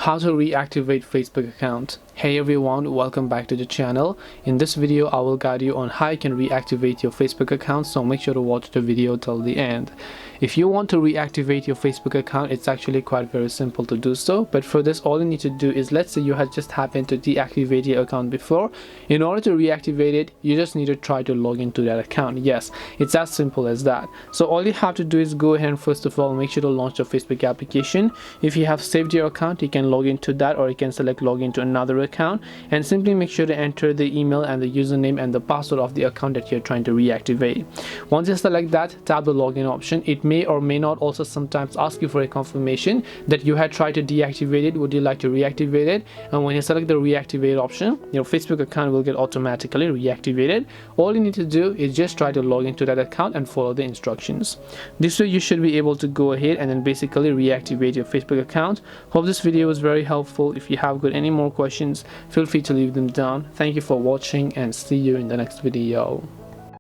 How to reactivate Facebook account. Hey everyone, welcome back to the channel. In this video I will guide you on how you can reactivate your Facebook account, so make sure to watch the video till the end. If you want to reactivate your Facebook account, it's actually quite very simple to do so, but for this all you need to do is, let's say you had just happened to deactivate your account before. In order to reactivate it, you just need to try to log into that account. Yes, it's as simple as that. So all you have to do is go ahead and first of all make sure to launch the Facebook application. If you have saved your account, you can log into that, or you can select log into another account and simply make sure to enter the email and the username and the password of the account that you're trying to reactivate. Once you select that, tap the login option. It may or may not also sometimes ask you for a confirmation that you had tried to deactivate it. Would you like to reactivate it? And when you select the reactivate option, your Facebook account will get automatically reactivated. All you need to do is just try to log into that account and follow the instructions. This way you should be able to go ahead and then basically reactivate your Facebook account. Hope this video was very helpful. If you have got any more questions, feel free to leave them down. Thank you for watching and see you in the next video.